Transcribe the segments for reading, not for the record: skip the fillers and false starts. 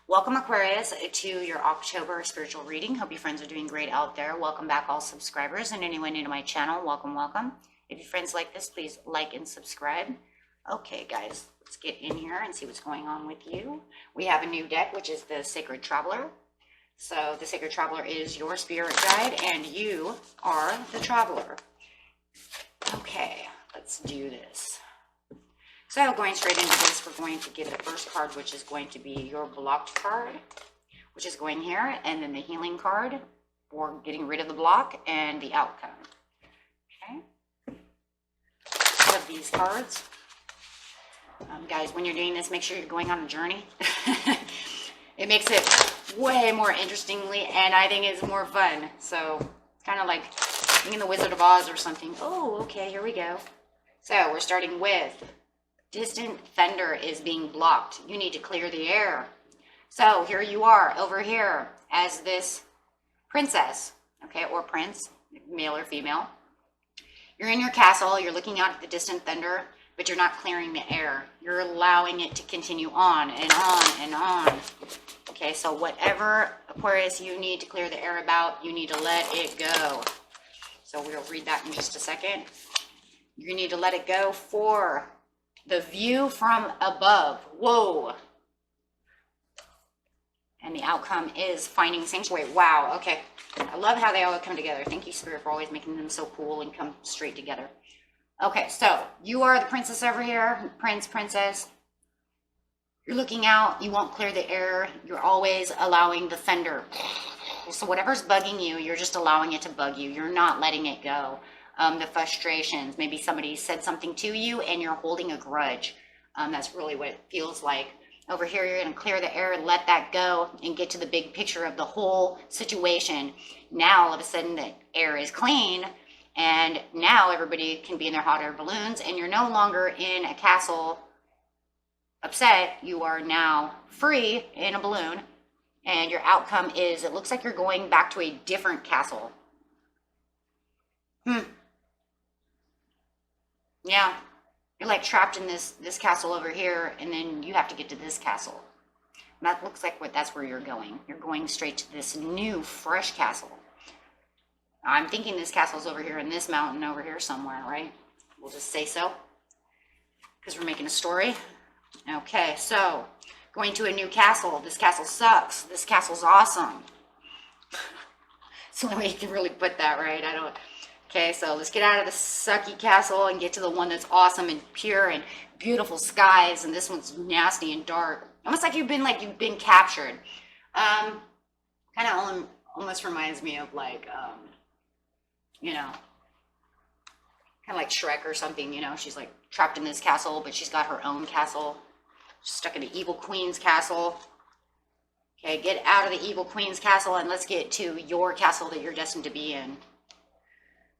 Welcome, Aquarius, to your October spiritual reading. Hope your friends are doing great out there. Welcome back, all subscribers, and anyone new to my channel. Welcome, welcome. If your friends like this, please like and subscribe. Okay, guys, let's get in here and see what's going on with you. We have a new deck, which is the Sacred Traveler. So the Sacred Traveler is your spirit guide, and you are the traveler. Okay, let's do this. So going straight into this, we're going to get the first card, which is going to be your blocked card, which is going here, and then the healing card for getting rid of the block and the outcome. Okay. I have these cards. Guys, when you're doing this, make sure you're going on a journey. It makes it way more interestingly, and I think it's more fun. So it's kind of like being the Wizard of Oz or something. Oh, okay, here we go. So we're starting with distant thunder is being blocked. You need to clear the air. So here you are over here as this princess, okay, or prince, male or female. You're in your castle, you're looking out at the distant thunder, but you're not clearing the air. You're allowing it to continue on and on and on. Okay, so whatever, Aquarius, you need to clear the air about, you need to let it go. So we'll read that in just a second. You need to let it go for the view from above. Whoa. And the outcome is finding sanctuary. Wow. Okay. I love how they all come together. Thank you, Spirit, for always making them so cool and come straight together. Okay. So you are the princess over here. Prince, princess. You're looking out. You won't clear the air. You're always allowing the thunder. So whatever's bugging you, you're just allowing it to bug you. You're not letting it go. The frustrations, maybe somebody said something to you and you're holding a grudge. That's really what it feels like. Over here, you're going to clear the air, let that go, and get to the big picture of the whole situation. Now, all of a sudden, the air is clean, and now everybody can be in their hot air balloons, and you're no longer in a castle upset. You are now free in a balloon, and your outcome is, it looks like you're going back to a different castle. Yeah, you're like trapped in this castle over here, and then you have to get to this castle. And that looks like that's where you're going. You're going straight to this new, fresh castle. I'm thinking this castle's over here in this mountain over here somewhere, right? We'll just say so, because we're making a story. Okay, so going to a new castle. This castle sucks. This castle's awesome. It's the only way you can really put that, right? Okay, so let's get out of the sucky castle and get to the one that's awesome and pure and beautiful skies. And this one's nasty and dark. Almost like you've been captured. Kind of almost reminds me of like, you know, kind of like Shrek or something. You know, she's like trapped in this castle, but she's got her own castle. She's stuck in the evil queen's castle. Okay, get out of the evil queen's castle and let's get to your castle that you're destined to be in.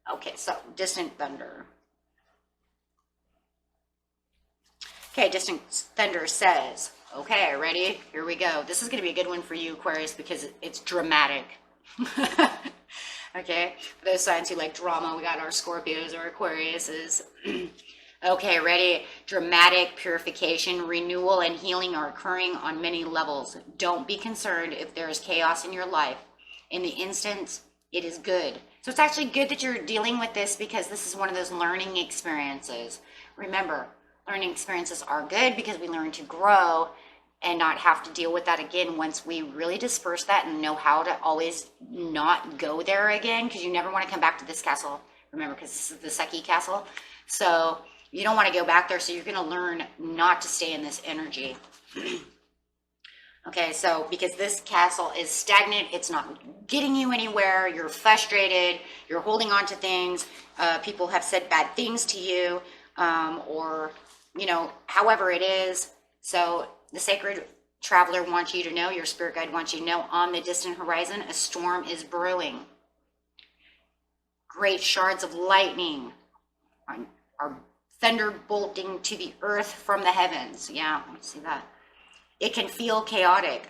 Okay, so distant thunder. Okay, distant thunder says, okay, ready? Here we go. This is going to be a good one for you, Aquarius, because it's dramatic. Okay, for those signs who like drama, we got our Scorpios or Aquariuses. Okay, ready? Dramatic purification, renewal, and healing are occurring on many levels. Don't be concerned if there is chaos in your life. In the instance, it is good. So it's actually good that you're dealing with this because this is one of those learning experiences. Remember, learning experiences are good because we learn to grow and not have to deal with that again once we really disperse that and know how to always not go there again, because you never want to come back to this castle. Remember, because this is the sucky castle. So you don't want to go back there. So you're going to learn not to stay in this energy. Okay, so because this castle is stagnant, it's not getting you anywhere, you're frustrated, you're holding on to things, people have said bad things to you, or, you know, however it is. So the Sacred Traveler wants you to know, your spirit guide wants you to know, on the distant horizon, a storm is brewing. Great shards of lightning are thunderbolting to the earth from the heavens. Yeah, let's see that. It can feel chaotic,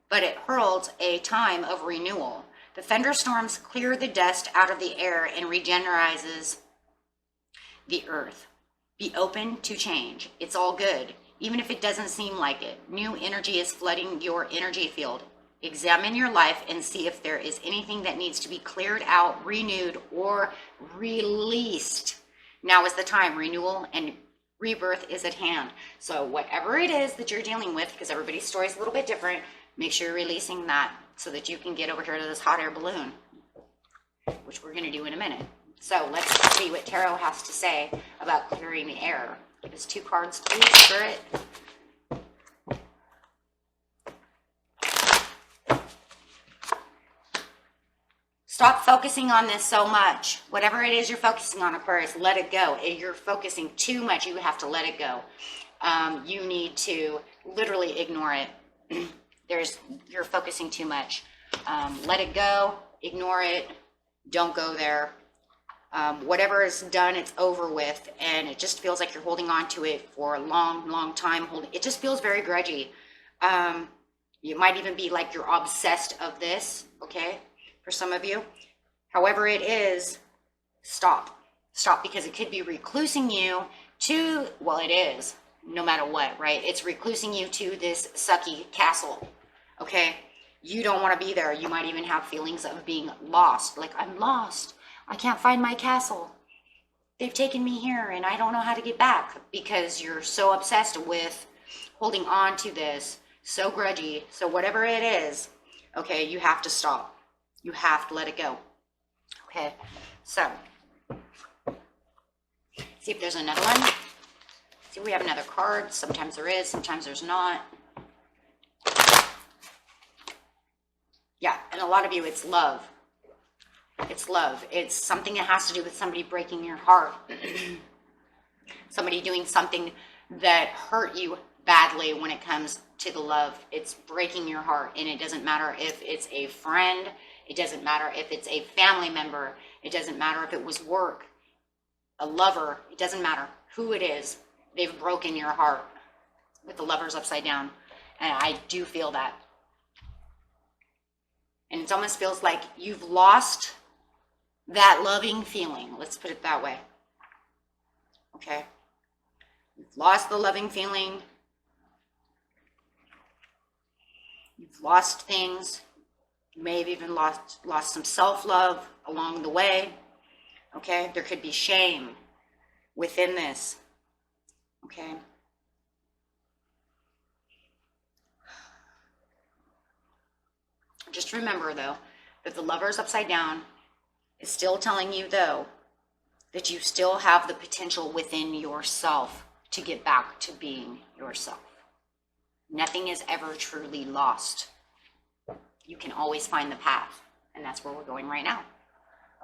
but it heralds a time of renewal. The thunderstorms clear the dust out of the air and regenerizes the earth. Be open to change. It's all good. even if it doesn't seem like it. New energy is flooding your energy field. Examine your life and see if there is anything that needs to be cleared out, renewed, or released. Now is the time. Renewal and rebirth is at hand. So whatever it is that you're dealing with, because everybody's story is a little bit different, make sure you're releasing that so that you can get over here to this hot air balloon, which we're going to do in a minute. So let's see what Tarot has to say about clearing the air. Give us 2 cards, please, Spirit. Stop focusing on this so much. Whatever it is you're focusing on, Aquarius, let it go. If you're focusing too much, you have to let it go. You need to literally ignore it. You're focusing too much. Let it go. Ignore it. Don't go there. Whatever is done, it's over with, and it just feels like you're holding on to it for a long, long time. It just feels very grudgy. You might even be like you're obsessed of this, okay, for some of you. However it is, stop. Stop, because it could be reclusing you to, well, it is, no matter what, right? It's reclusing you to this sucky castle, okay? You don't want to be there. You might even have feelings of being lost, like, I'm lost. I can't find my castle. They've taken me here and I don't know how to get back, because you're so obsessed with holding on to this, so grudgy. So whatever it is, okay, you have to stop. You have to let it go. Okay, so see if there's another one. See if we have another card. Sometimes there is, sometimes there's not. Yeah, and a lot of you, it's love. It's love. It's something that has to do with somebody breaking your heart. Somebody doing something that hurt you badly when it comes to the love. It's breaking your heart, and it doesn't matter if it's a friend. It doesn't matter if it's a family member. It doesn't matter if it was work, a lover. It doesn't matter who it is. They've broken your heart with the Lovers upside down, and I do feel that. And it almost feels like you've lost that loving feeling. Let's put it that way. Okay. You've lost the loving feeling. You've lost things. You may have even lost some self-love along the way. Okay. There could be shame within this. Okay. Just remember, though, that the Lovers upside down is still telling you, though, that you still have the potential within yourself to get back to being yourself. Nothing is ever truly lost. You can always find the path, and that's where we're going right now.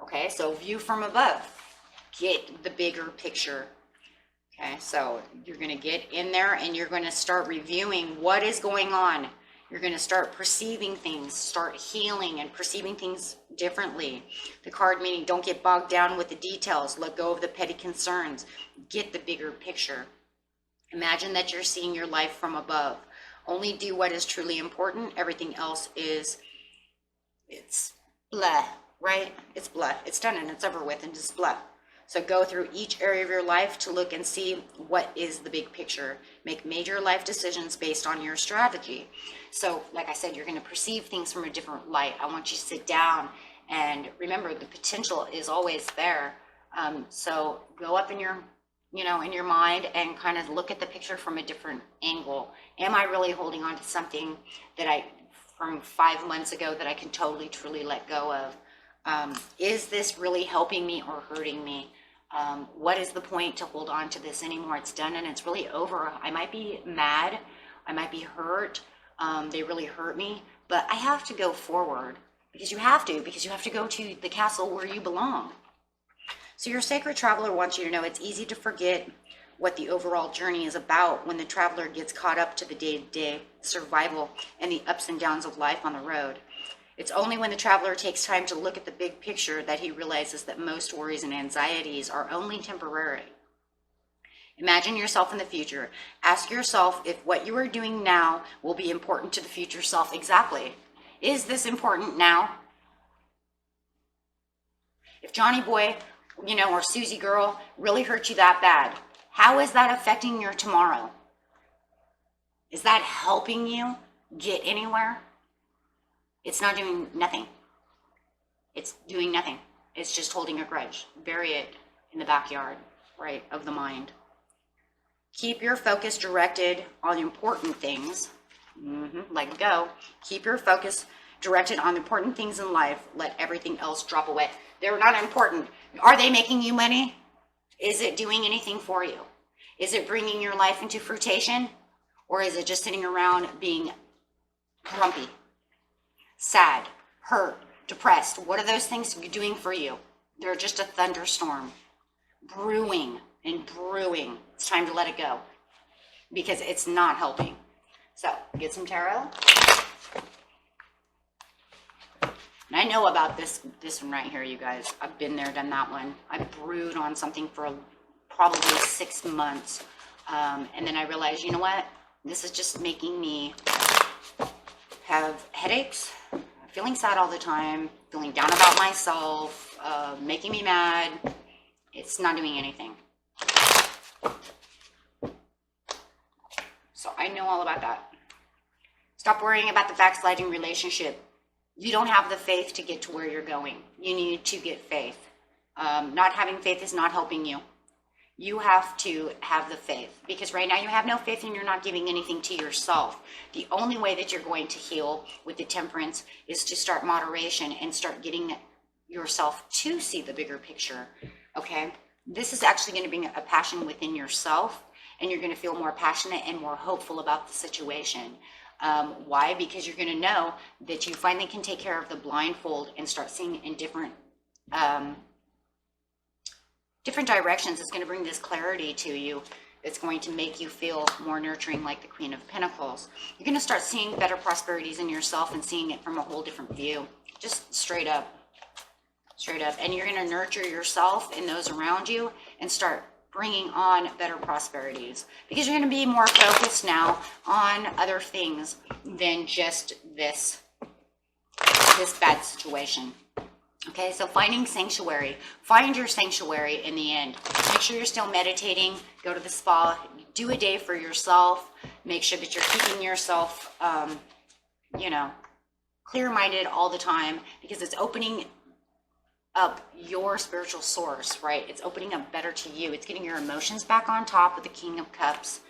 Okay, so view from above. Get the bigger picture. Okay, so you're going to get in there and you're going to start reviewing what is going on. You're going to start perceiving things, start healing and perceiving things differently. The card meaning don't get bogged down with the details. Let go of the petty concerns. Get the bigger picture. Imagine that you're seeing your life from above. Only do what is truly important. Everything else it's blah, right? It's blah. It's done and it's over with and it's blah. So go through each area of your life to look and see what is the big picture. Make major life decisions based on your strategy. So like I said, you're going to perceive things from a different light. I want you to sit down and remember the potential is always there. So go up in your, in your mind and kind of look at the picture from a different angle. Am I really holding on to something that from 5 months ago that I can totally, truly let go of? Is this really helping me or hurting me? What is the point to hold on to this anymore? It's done and it's really over. I might be mad. I might be hurt. They really hurt me, but I have to go forward because you have to go to the castle where you belong. So your sacred traveler wants you to know it's easy to forget what the overall journey is about when the traveler gets caught up to the day-to-day survival and the ups and downs of life on the road. It's only when the traveler takes time to look at the big picture that he realizes that most worries and anxieties are only temporary. Imagine yourself in the future. Ask yourself if what you are doing now will be important to the future self. Exactly. Is this important now? If Johnny Boy, or Susie Girl really hurt you that bad, how is that affecting your tomorrow? Is that helping you get anywhere? It's not doing nothing. It's doing nothing. It's just holding a grudge. Bury it in the backyard, right, of the mind. Keep your focus directed on important things. Let go. Keep your focus directed on important things in life. Let everything else drop away. They're not important. Are they making you money? Is it doing anything for you? Is it bringing your life into fruition? Or is it just sitting around being grumpy, sad, hurt, depressed? What are those things doing for you? They're just a thunderstorm brewing and brewing. It's time to let it go because it's not helping. So get some tarot. And I know about this one right here, you guys. I've been there, done that one. I brewed on something for probably 6 months. And then I realized, you know what? This is just making me have headaches, feeling sad all the time, feeling down about myself, making me mad. It's not doing anything. So I know all about that. Stop worrying about the backsliding relationship. You don't have the faith to get to where you're going. You need to get faith. Not having faith is not helping you. You have to have the faith, because right now you have no faith and you're not giving anything to yourself. The only way that you're going to heal with the temperance is to start moderation and start getting yourself to see the bigger picture. Okay? This is actually going to bring a passion within yourself, and you're going to feel more passionate and more hopeful about the situation. Why? Because you're going to know that you finally can take care of the blindfold and start seeing in different directions. It's going to bring this clarity to you. It's going to make you feel more nurturing, like the Queen of Pentacles. You're going to start seeing better prosperities in yourself and seeing it from a whole different view. Just straight up. Straight up. And you're going to nurture yourself and those around you and start bringing on better prosperities, because you're going to be more focused now on other things than just this bad situation. Okay, so finding sanctuary. Find your sanctuary in the end. Make sure you're still meditating. Go to the spa. Do a day for yourself. Make sure that you're keeping yourself, clear-minded all the time, because it's opening up your spiritual source, right? It's opening up better to you. It's getting your emotions back on top with the King of Cups.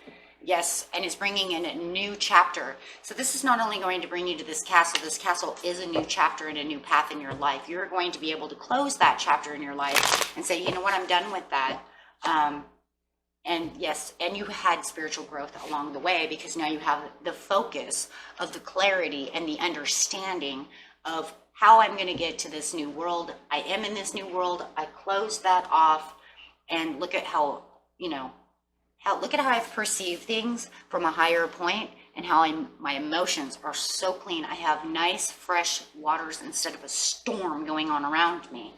Yes, and it's bringing in a new chapter. So this is not only going to bring you to this castle is a new chapter and a new path in your life. You're going to be able to close that chapter in your life and say, you know what, I'm done with that. And yes, and you had spiritual growth along the way, because now you have the focus of the clarity and the understanding of how I'm going to get to this new world. I am in this new world. I closed that off, and look at how, look at how I've perceived things from a higher point, and how my emotions are so clean. I have nice, fresh waters instead of a storm going on around me.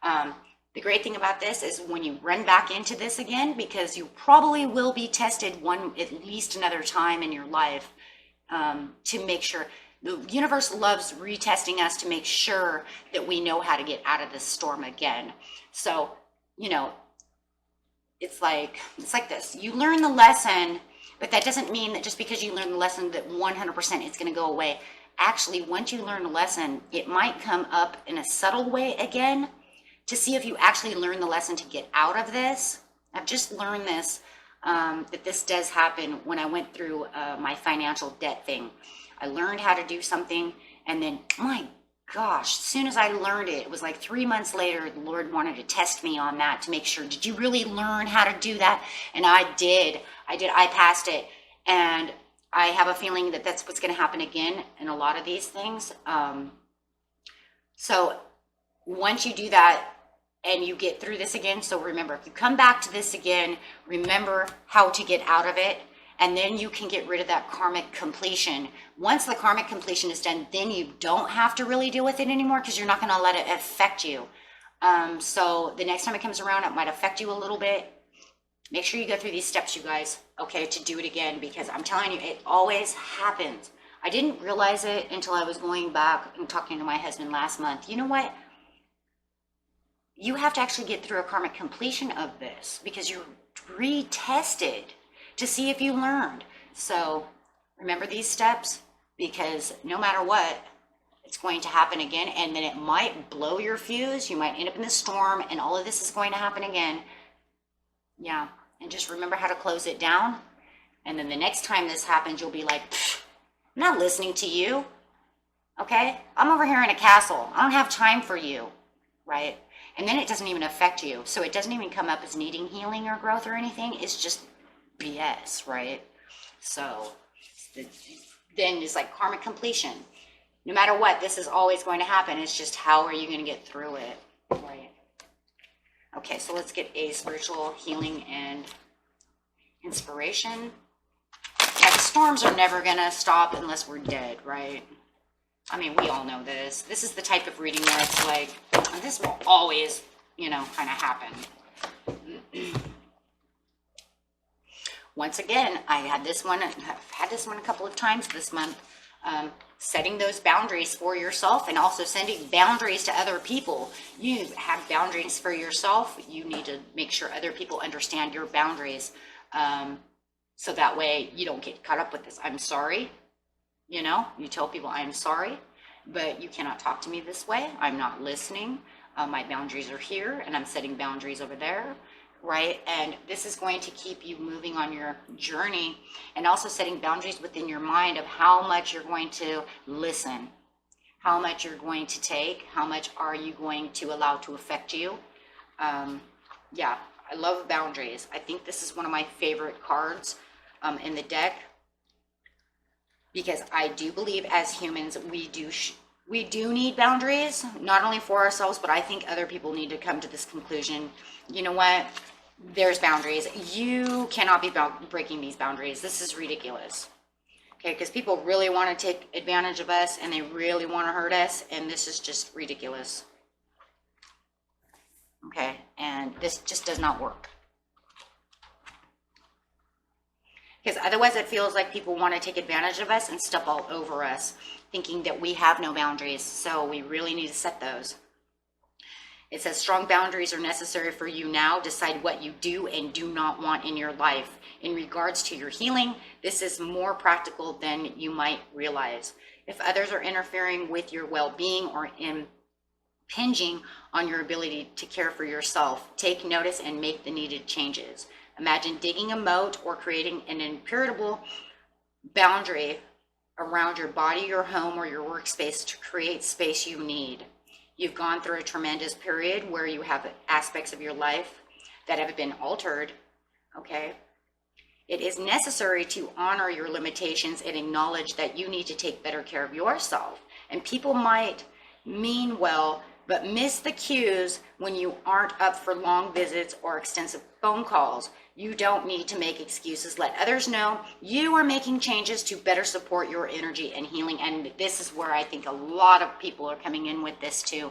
The great thing about this is when you run back into this again, because you probably will be tested at least another time in your life, to make sure. The universe loves retesting us to make sure that we know how to get out of this storm again. So, it's like this. You learn the lesson, but that doesn't mean that just because you learn the lesson that 100% it's going to go away. Actually, once you learn a lesson, it might come up in a subtle way again to see if you actually learn the lesson to get out of this. I've just learned this, that this does happen when I went through my financial debt thing. I learned how to do something, and then, my gosh, as soon as I learned it, it was like 3 months later, the Lord wanted to test me on that to make sure, did you really learn how to do that? And I did. I passed it. And I have a feeling that that's what's going to happen again in a lot of these things. So once you do that and you get through this again, so remember, if you come back to this again, remember how to get out of it. And then you can get rid of that karmic completion. Once the karmic completion is done, then you don't have to really deal with it anymore, because you're not going to let it affect you. So the next time it comes around, it might affect you a little bit. Make sure you go through these steps, you guys, okay, to do it again, because I'm telling you, it always happens. I didn't realize it until I was going back and talking to my husband last month. You know what? You have to actually get through a karmic completion of this, because you're retested to see if you learned. So Remember these steps, because no matter what, it's going to happen again, and then it might blow your fuse. You might end up in the storm, and all of this is going to happen again. Yeah, and just remember how to close it down. And then the next time this happens, you'll be like, I'm not listening to you. Okay? I'm over here in a castle. I don't have time for you. Right? And then it doesn't even affect you. So it doesn't even come up as needing healing or growth or anything. It's just BS, right? So then it's like karmic completion. No matter what, this is always going to happen. It's just how are you going to get through it, right? Okay, so let's get a spiritual healing and inspiration. Yeah, the storms are never going to stop unless we're dead, right? I mean, we all know this. This is the type of reading where it's like, this will always, you know, kind of happen. Once again, I've had this one a couple of times this month. Setting those boundaries for yourself and also sending boundaries to other people. You have boundaries for yourself. You need to make sure other people understand your boundaries. So that way you don't get caught up with this. I'm sorry. You know, you tell people I'm sorry, but you cannot talk to me this way. I'm not listening. My boundaries are here, and I'm setting boundaries over there. Right? And this is going to keep you moving on your journey, and also setting boundaries within your mind of how much you're going to listen, how much you're going to take, how much are you going to allow to affect you. Yeah, I love boundaries. I think this is one of my favorite cards in the deck, because I do believe as humans, we do need boundaries, not only for ourselves, but I think other people need to come to this conclusion. You know what? There's boundaries. You cannot be breaking these boundaries. This is ridiculous. Okay, because people really want to take advantage of us, and they really want to hurt us, and this is just ridiculous. Okay, and this just does not work. Because otherwise it feels like people want to take advantage of us and step all over us, thinking that we have no boundaries. So we really need to set those. It says strong boundaries are necessary for you now. Decide what you do and do not want in your life. In regards to your healing, this is more practical than you might realize. If others are interfering with your well-being or impinging on your ability to care for yourself, take notice and make the needed changes. Imagine digging a moat or creating an impenetrable boundary around your body, your home, or your workspace to create space you need. You've gone through a tremendous period where you have aspects of your life that have been altered, okay? It is necessary to honor your limitations and acknowledge that you need to take better care of yourself. And people might mean well, but miss the cues when you aren't up for long visits or extensive phone calls. You don't need to make excuses. Let others know you are making changes to better support your energy and healing. And this is where I think a lot of people are coming in with this too.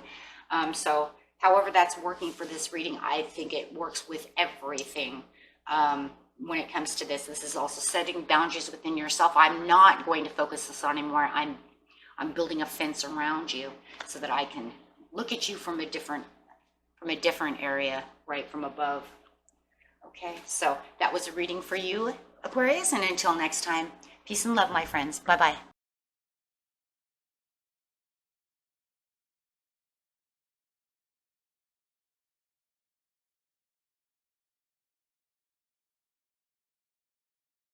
So however that's working for this reading, I think it works with everything. When it comes to this, this is also setting boundaries within yourself. I'm not going to focus this on anymore. I'm building a fence around you so that I can look at you from a different area, right, from above. Okay, so that was a reading for you, Aquarius, and until next time, peace and love, my friends. Bye-bye.